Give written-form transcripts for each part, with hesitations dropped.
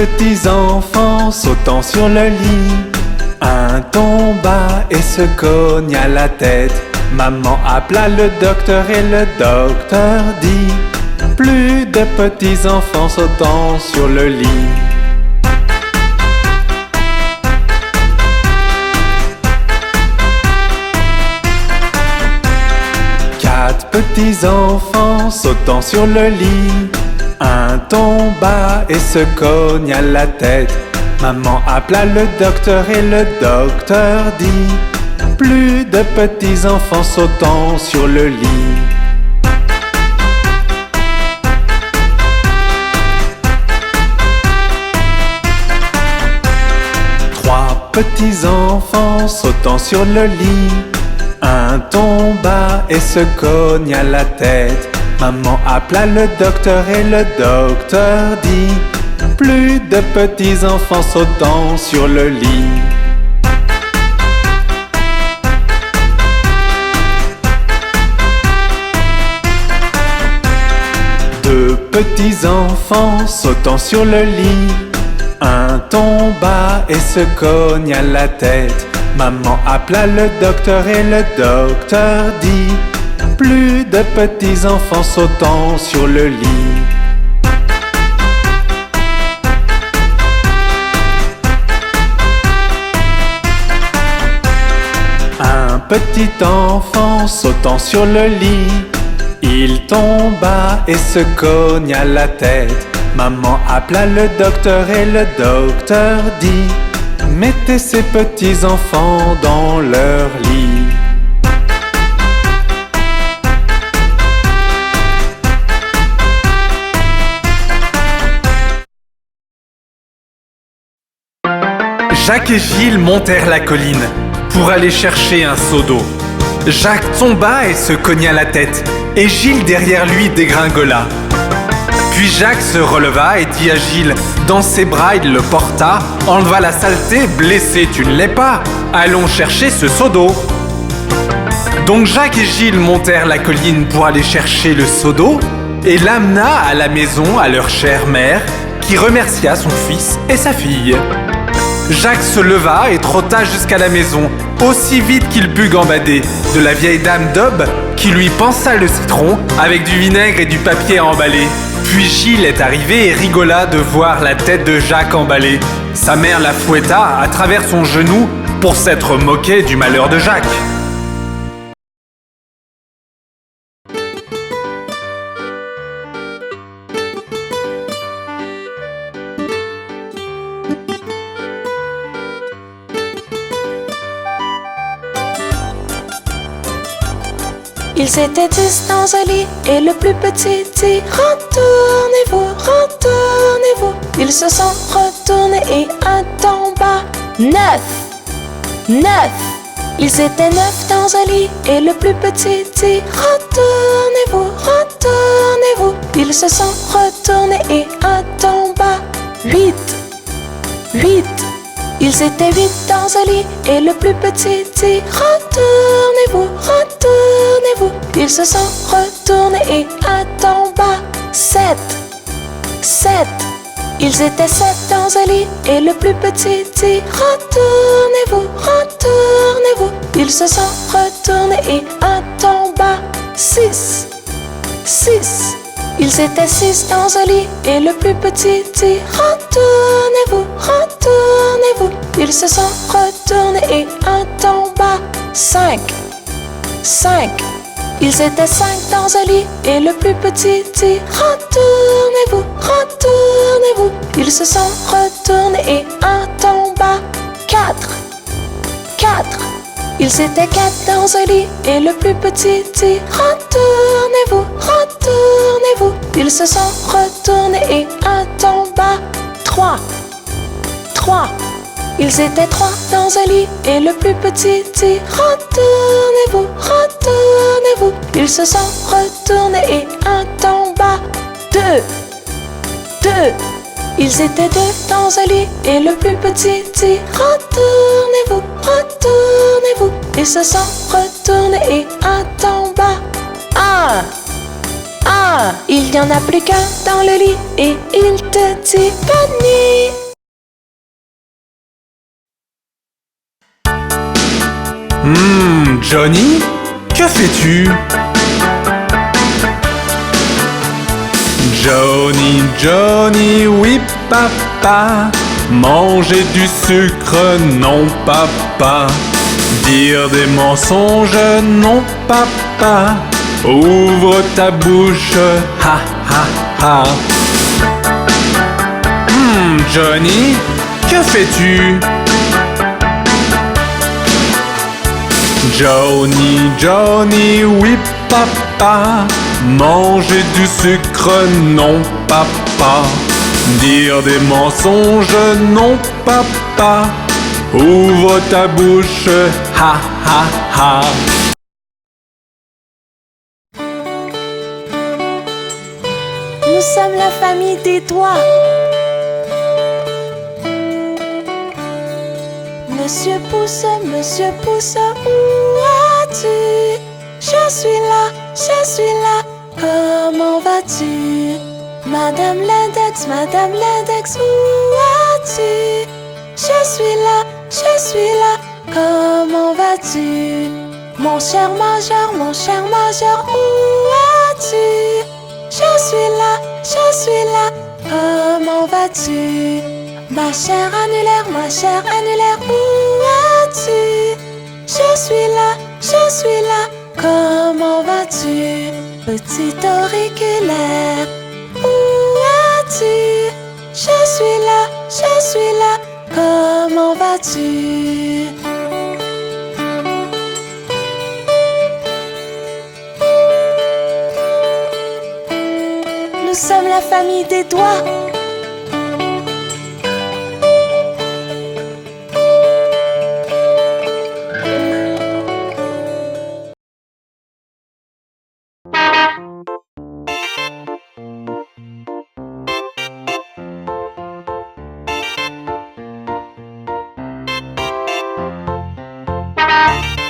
petits enfants sautant sur le lit. Un tomba et se cogna la tête. Maman appela le docteur et le docteur dit: plus de petits enfants sautant sur le lit. Quatre petits enfants sautant sur le lit. Un tomba et se cogna la tête. Maman appela le docteur et le docteur dit: plus de petits enfants sautant sur le lit. Trois petits enfants sautant sur le lit. Un tomba et se cogna la tête. Maman appela le docteur et le docteur dit: plus de petits enfants sautant sur le lit. Deux petits enfants sautant sur le lit. Un tomba et se cogna la tête. Maman appela le docteur et le docteur dit: plus de petits enfants sautant sur le lit. Un petit enfant sautant sur le lit. Il tomba et se cogna la tête. Maman appela le docteur et le docteur dit: mettez ces petits enfants dans leur lit. Jacques et Gilles montèrent la colline pour aller chercher un seau d'eau. Jacques tomba et se cogna la tête, et Gilles derrière lui dégringola. Puis Jacques se releva et dit à Gilles: dans ses bras il le porta, enleva la saleté, blessé tu ne l'es pas, allons chercher ce seau d'eau. Donc Jacques et Gilles montèrent la colline pour aller chercher le seau d'eau, et l'amena à la maison à leur chère mère, qui remercia son fils et sa fille. Jacques se leva et trotta jusqu'à la maison, aussi vite qu'il put gambader, de la vieille dame d'Aube qui lui pansa le citron avec du vinaigre et du papier à emballer. Puis Gilles est arrivé et rigola de voir la tête de Jacques emballée. Sa mère la fouetta à travers son genou pour s'être moquée du malheur de Jacques. Ils étaient 10 dans un lit et le plus petit dit: retournez-vous, retournez-vous. Ils se sont retournés et un tomba. 9. Ils étaient 9 dans un lit et le plus petit dit: retournez-vous, retournez-vous. Ils se sont retournés et un tomba. 8. Ils étaient 8 dans un lit et le plus petit dit: retournez-vous, retournez-vous. Ils se sont retournés et un tomba. 7. Ils étaient 7 dans un lit et le plus petit dit: retournez-vous, retournez-vous. Ils se sont retournés et un tomba. 6. Ils étaient 6 dans un lit et le plus petit dit: retournez-vous, retournez-vous. Ils se sont retournés et un tomba. 5. Ils étaient 5 dans un lit et le plus petit dit: retournez-vous, retournez-vous. Ils se sont retournés et un tomba. 4. Ils étaient 4 dans un lit et le plus petit dit: retournez-vous, retournez-vous. Ils se sont retournés et un tomba. 3. Ils étaient 3 dans un lit et le plus petit dit: retournez-vous, retournez-vous. Ils se sont retournés et un tomba. 2. Ils étaient 2 dans un lit et le plus petit dit: retournez-vous, retournez-vous. Ils se sont retournés et un tomba. 1. moi. Il n'y en a plus qu'un dans le lit et il te dit bonne nuit. Johnny, que fais-tu? Johnny, Johnny, oui papa. Manger du sucre, non papa. Dire des mensonges, non papa. Ouvre ta bouche, ha ha ha. Johnny, que fais-tu? Johnny, Johnny, oui papa. Manger du sucre, non papa. Dire des mensonges, non papa. Ouvre ta bouche, ha ha ha. Nous sommes la famille des doigts. Monsieur Pouce, où as-tu? Je suis là, comment vas-tu? Madame l'index, où as-tu? Je suis là, comment vas-tu? Mon cher major, où as-tu? Je suis là, comment vas-tu? Ma chère annulaire, où as-tu? Je suis là, comment vas-tu? Petit auriculaire, où as-tu? Je suis là, comment vas-tu? Nous sommes la famille des doigts.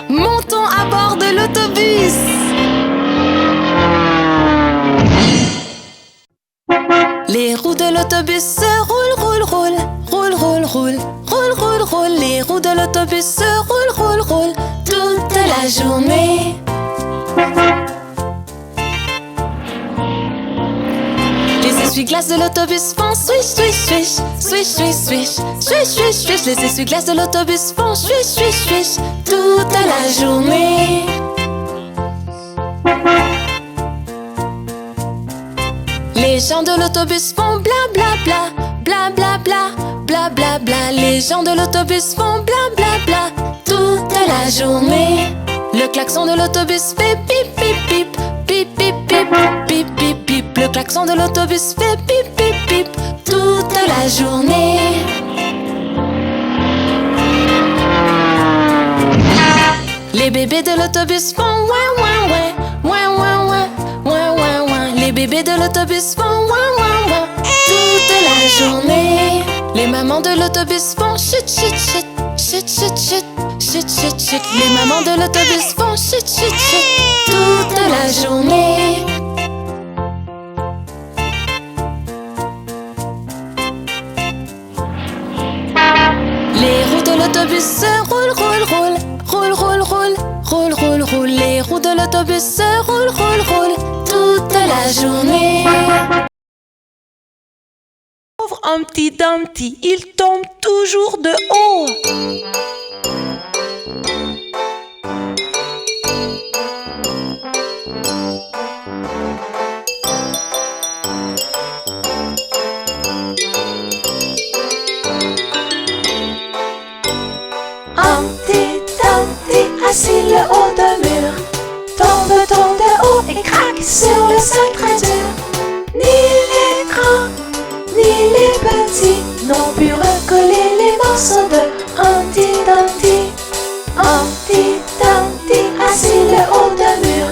Montons à bord de l'autobus. Les roues de l'autobus roulent. Les roues de l'autobus roulent toute la journée. Les essuie-glaces de l'autobus font swish. Les essuie-glaces de l'autobus font swish toute la journée. Les gens de l'autobus font bla. Les gens de l'autobus font bla toute la journée. Le klaxon de l'autobus fait pip. Le klaxon de l'autobus fait pip toute la journée. Les bébés de l'autobus font ouin. Les bébés de l'autobus font ouin toute la journée. Les mamans de l'autobus font chut. Les mamans de l'autobus font chut toute la journée. Les roues de l'autobus roulent. Les roues de l'autobus roulent toute la journée. Pauvre Humpty Dumpty, il tombe toujours de haut. Humpty Dumpty, assis le haut d'un mur, tombe de haut et craque sur le sol très dur. Ni les grands, ni les petits n'ont pu recoller les morceaux de Humpty Dumpty. Humpty Dumpty, assis le haut d'un mur,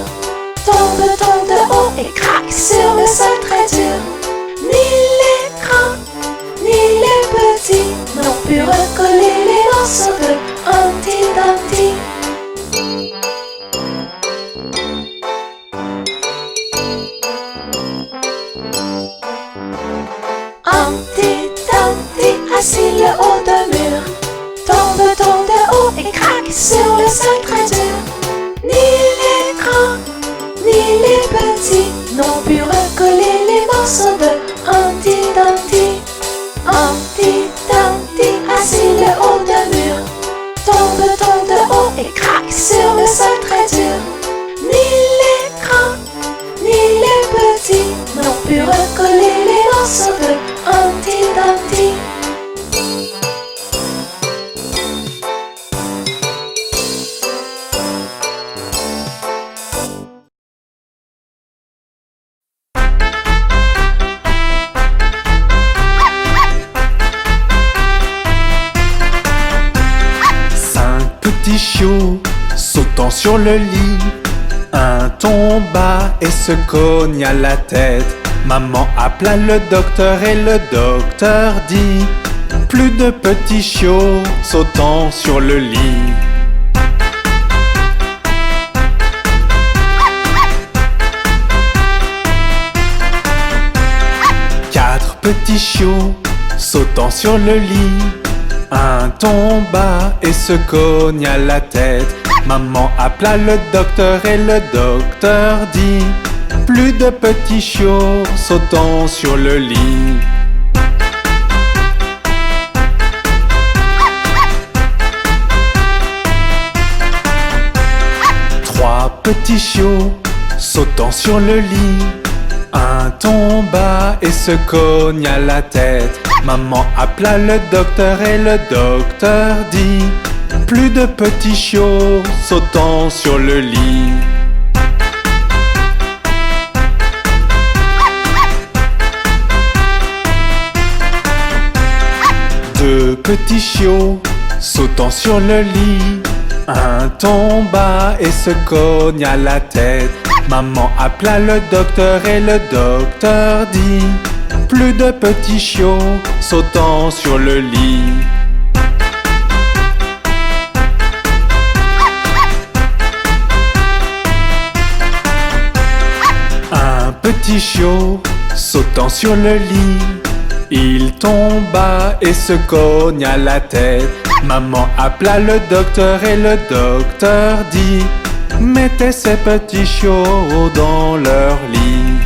tombe de haut et craque sur le sol très dur. Ni les grands, ni les petits n'ont pu recoller les morceaux de Humpty Dumpty. et craque sur le sol très dur. Ni les grands, ni les petits n'ont pu recoller les morceaux de Humpty Dumpty. 5 petits chiots sautant sur le lit. Un tomba et se cogna la tête. Maman appela le docteur et le docteur dit: plus de petits chiots sautant sur le lit. Quatre petits chiots sautant sur le lit. Un tomba et se cogna la tête. Maman appela le docteur et le docteur dit: plus de petits chiots sautant sur le lit. Trois petits chiots sautant sur le lit. Un tomba et se cogna la tête. Maman appela le docteur et le docteur dit: plus de petits chiots sautant sur le lit. Deux petits chiots sautant sur le lit. Un tomba et se cogna la tête. Maman appela le docteur et le docteur dit: plus de petits chiots sautant sur le lit. Un petit chiot sautant sur le lit. Il tomba et se cogna la tête. Maman appela le docteur et le docteur dit: mettez ces petits chiots dans leur lit.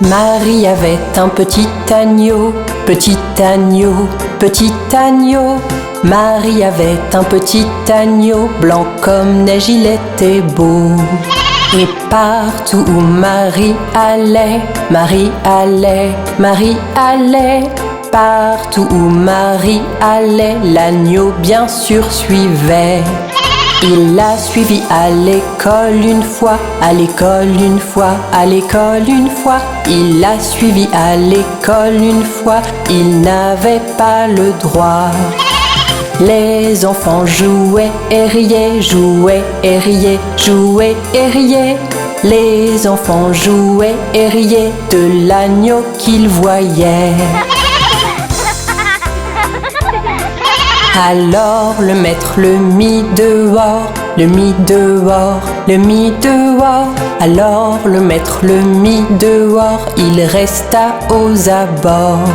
Marie avait un petit agneau, petit agneau, petit agneau. Marie avait un petit agneau, blanc comme neige, il était beau. Et partout où Marie allait, Marie allait, Marie allait. Partout où Marie allait, l'agneau bien sûr suivait. Il l'a suivi à l'école une fois, à l'école une fois, à l'école une fois. Il l'a suivi à l'école une fois, il n'avait pas le droit. Les enfants jouaient et riaient, jouaient et riaient, jouaient et riaient. Les enfants jouaient et riaient de l'agneau qu'ils voyaient. Alors le maître le mit dehors, le mit dehors, le mit dehors. Alors le maître le mit dehors, il resta aux abords.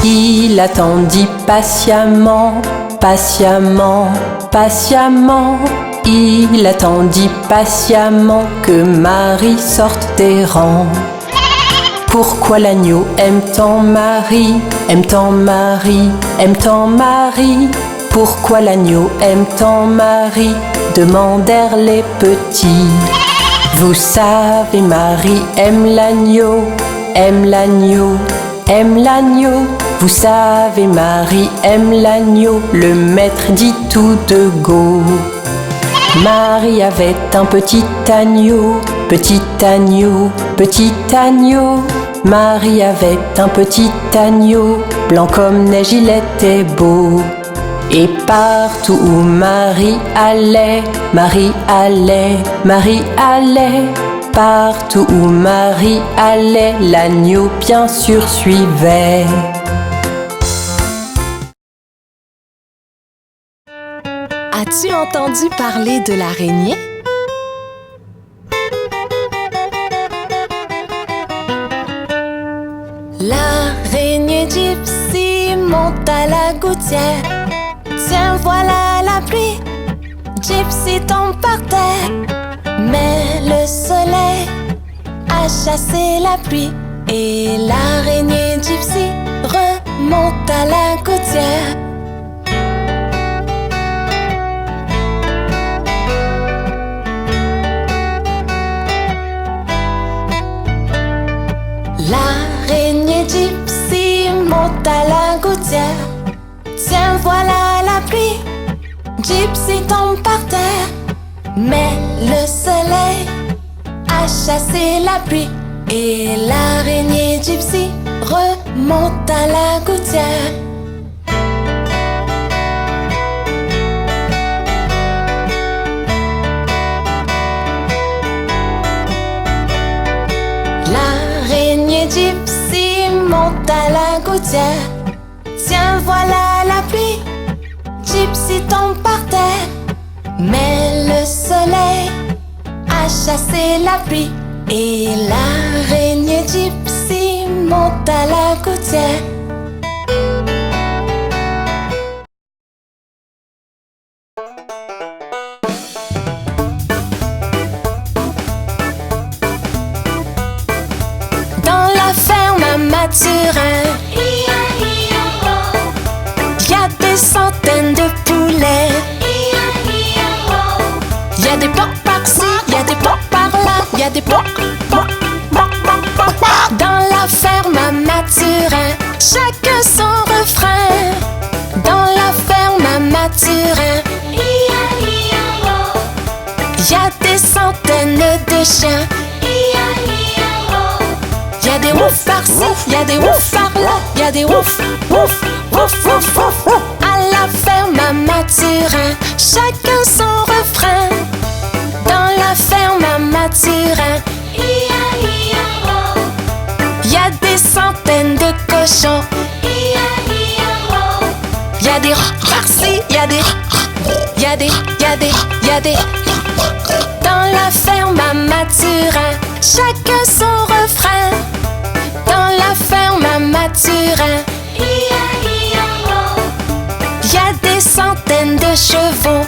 Il attendit patiemment, patiemment, patiemment. Il attendit patiemment que Marie sorte des rangs. Pourquoi l'agneau aime tant Marie, aime tant Marie, aime tant Marie? Pourquoi l'agneau aime tant Marie? Demandèrent les petits. Vous savez, Marie aime l'agneau, aime l'agneau, aime l'agneau. Vous savez, Marie aime l'agneau, le maître dit tout de go. Marie avait un petit agneau, petit agneau, petit agneau. Marie avait un petit agneau, blanc comme neige, il était beau. Et partout où Marie allait, Marie allait, Marie allait. Partout où Marie allait, l'agneau bien sûr suivait. As-tu entendu parler de l'araignée? L'araignée Gypsy monte à la gouttière. Tiens, voilà la pluie. Gypsy tombe par terre. Mais le soleil a chassé la pluie et l'araignée gypsy remonte à la gouttière. L'araignée gypsy monte à la gouttière. Tiens, voilà la pluie. Gypsy tombe par terre. Mais le soleil a chassé la pluie et l'araignée gypsy remonte à la gouttière. L'araignée gypsy monte à la gouttière. Tiens, voilà la pluie. Gypsy tombe par terre. Mais le soleil a chassé la pluie et l'araignée gypsy monte à la gouttière. Dans la ferme à Mathurin, y a des centaines de poulets. Y a des porcs par-ci, y a des porcs par-là, y a des porcs. Dans la ferme à Mathurin, chacun son refrain. Dans la ferme à Mathurin, y a des centaines de chiens. Y a des ouf par-ci, y a des ouf par-là, y a des ouf, ouf, ouf, ouf, ouf. À la ferme à Mathurin, chacun son refrain. Dans la ferme à Mathurin, y a des centaines de cochons. Y a des par-ci, y a des, y a des, y a des, y a des. Dans la ferme à Mathurin, chacun son refrain. Dans la ferme à Mathurin, y a des centaines de chevaux.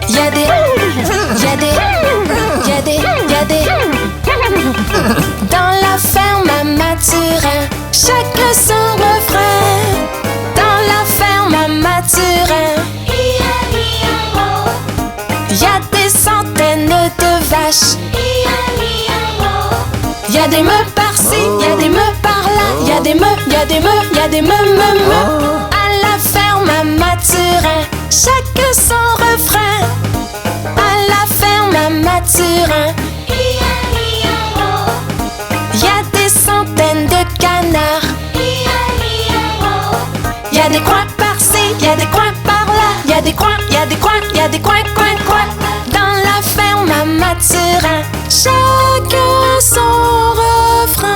Y a des, y a des, y a des, y a des. Dans la ferme à Mathurin, chacun son refrain. Dans la ferme à Mathurin, y a des centaines de vaches. Y a des meules par-ci, y a des meules par-là, y a des meules, y a des meules, y a des meules, meules. À la ferme à Mathurin, chacun son refrain. À la ferme à Mathurin, y a des centaines de canards. Y a des coins par-ci, y a des coins par-là, y a des coins, y a des coins, y a des coins, coins, coins. Dans la ferme à Mathurin, chacun son refrain.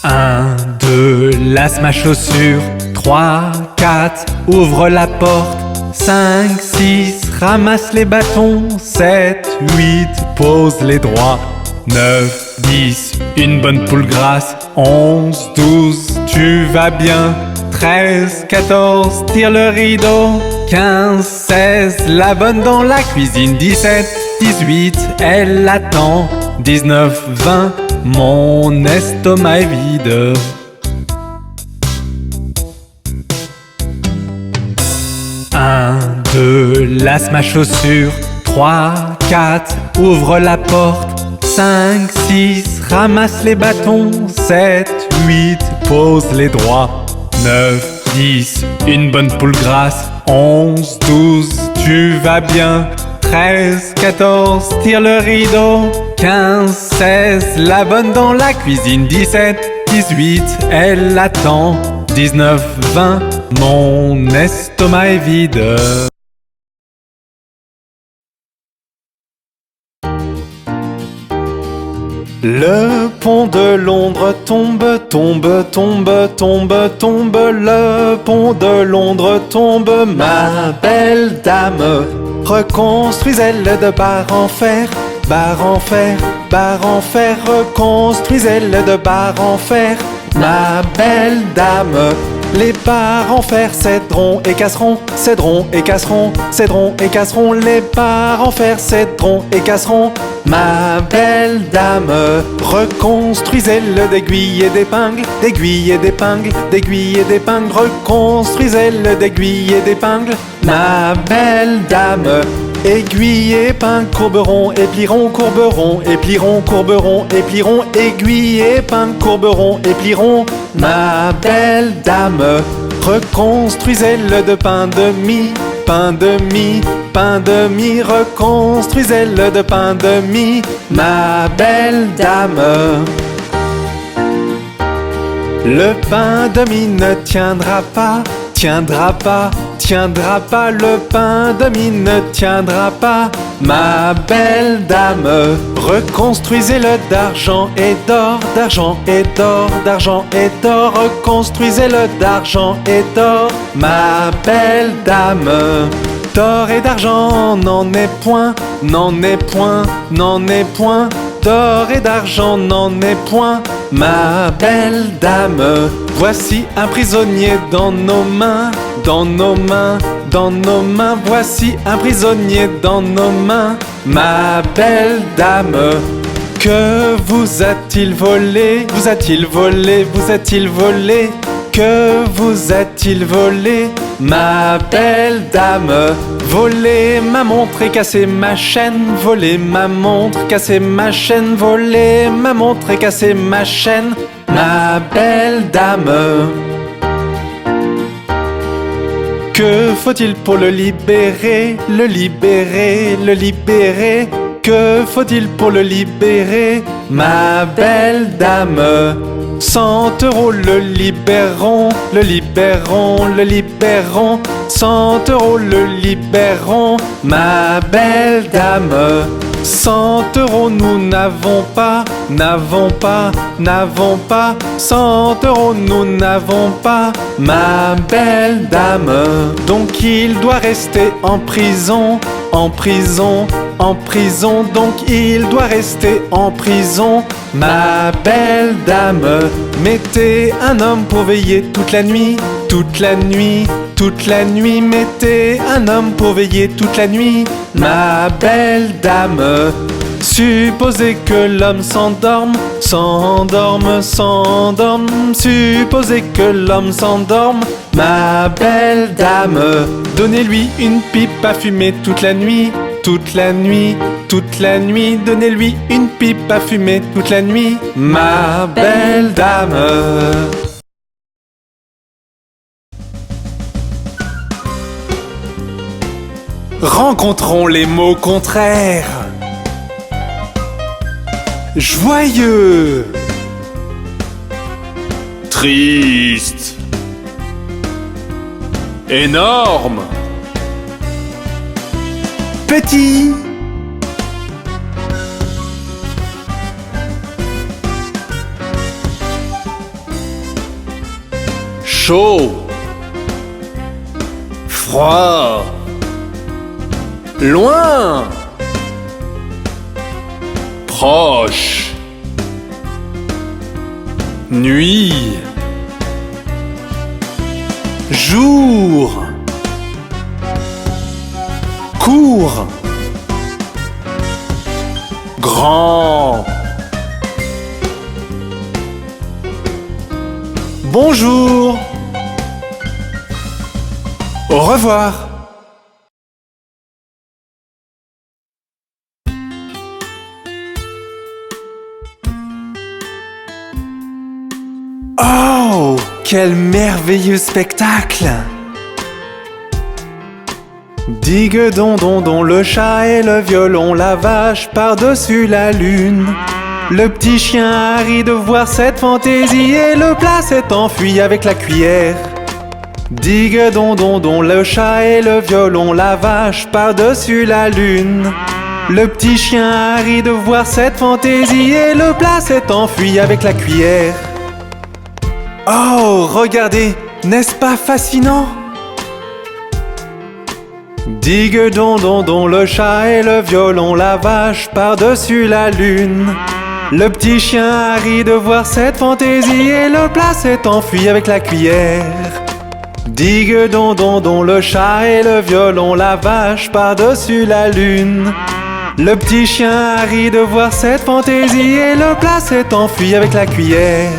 Un, deux, lasse ma chaussure. 3, 4, ouvre la porte. 5, 6, ramasse les bâtons. 7, 8, pose les droits. 9, 10, une bonne poule grasse. 11, 12, tu vas bien. 13, 14, tire le rideau. 15, 16, la bonne dans la cuisine. 17, 18, elle attend. 19, 20, mon estomac est vide. 1, 2, lasse ma chaussure. 3, 4, ouvre la porte. 5, 6, ramasse les bâtons. 7, 8, pose les droits. 9, 10, une bonne poule grasse. 11, 12, tu vas bien. 13, 14, tire le rideau. 15, 16, la bonne dans la cuisine. 17, 18, elle attend. 19, 20, mon estomac est vide. Le pont de Londres tombe, tombe, tombe, tombe, tombe. Le pont de Londres tombe, ma belle dame. Reconstruisez-le de barre en fer, barre en fer, barres en fer, reconstruisez-le de barres en fer. Ma belle dame, les barres en fer céderont et casseront, céderont et casseront, céderont et casseront. Les barres en fer céderont et casseront. Ma belle dame, reconstruisez-le d'aiguilles et d'épingles, d'aiguilles et d'épingles, d'aiguilles et d'épingles. Reconstruisez-le d'aiguilles et d'épingles. Ma belle dame, aiguilles et épingles courberont et plieront, courberont et plieront, courberont et plieront. Aiguilles et épingles courberont et plieront. Ma belle dame, reconstruisez-le de pain de mie, pain de mie, pain de mie. Reconstruisez-le de pain de mie, ma belle dame. Le pain de mie ne tiendra pas, tiendra pas, tiendra pas. Le pain de mie ne tiendra pas, ma belle dame. Reconstruisez-le d'argent et d'or, d'argent et d'or, d'argent et d'or. Reconstruisez-le d'argent et d'or, ma belle dame. D'or et d'argent n'en est point, n'en est point, n'en est point. D'or et d'argent n'en est point, ma belle dame. Voici un prisonnier dans nos mains, dans nos mains, dans nos mains. Voici un prisonnier dans nos mains, ma belle dame. Que vous a-t-il volé? Vous a-t-il volé? Vous a-t-il volé? Que vous a-t-il volé, ma belle dame? Voler ma montre et casser ma chaîne, voler ma montre, casser ma chaîne, voler ma montre et casser ma chaîne, ma belle dame. Que faut-il pour le libérer, le libérer, le libérer? Que faut-il pour le libérer, ma belle dame? 100 € le libéreront, le libéreront, le libéreront. 100 € le libéreront, ma belle dame. 100 € nous n'avons pas, n'avons pas, n'avons pas. 100 € nous n'avons pas, ma belle dame. Donc il doit rester en prison, en prison, en prison. Donc il doit rester en prison, ma belle dame. Mettez un homme pour veiller toute la nuit, toute la nuit, toute la nuit. Mettez un homme pour veiller toute la nuit, ma belle dame. Supposez que l'homme s'endorme, s'endorme, s'endorme. Supposez que l'homme s'endorme, ma belle dame. Donnez-lui une pipe à fumer toute la nuit, toute la nuit, toute la nuit. Donnez-lui une pipe à fumer toute la nuit, ma belle dame. Rencontrons les mots contraires. Joyeux, Triste. Énorme. petit, Chaud. Froid. loin, Proche. nuit, jour, court, grand. Bonjour. Au revoir. Oh, quel merveilleux spectacle! Digue don don don, le chat et le violon, la vache par-dessus la lune. Le petit chien a ri de voir cette fantaisie et le plat s'est enfui avec la cuillère. Digue don don don, le chat et le violon, la vache par-dessus la lune. Le petit chien a ri de voir cette fantaisie et le plat s'est enfui avec la cuillère. Oh, regardez, n'est-ce pas fascinant? Digue don don don, le chat et le violon, la vache par-dessus la lune. Le petit chien a ri de voir cette fantaisie et le plat s'est enfui avec la cuillère. Digue don don don, le chat et le violon, la vache par-dessus la lune. Le petit chien a ri de voir cette fantaisie et le plat s'est enfui avec la cuillère.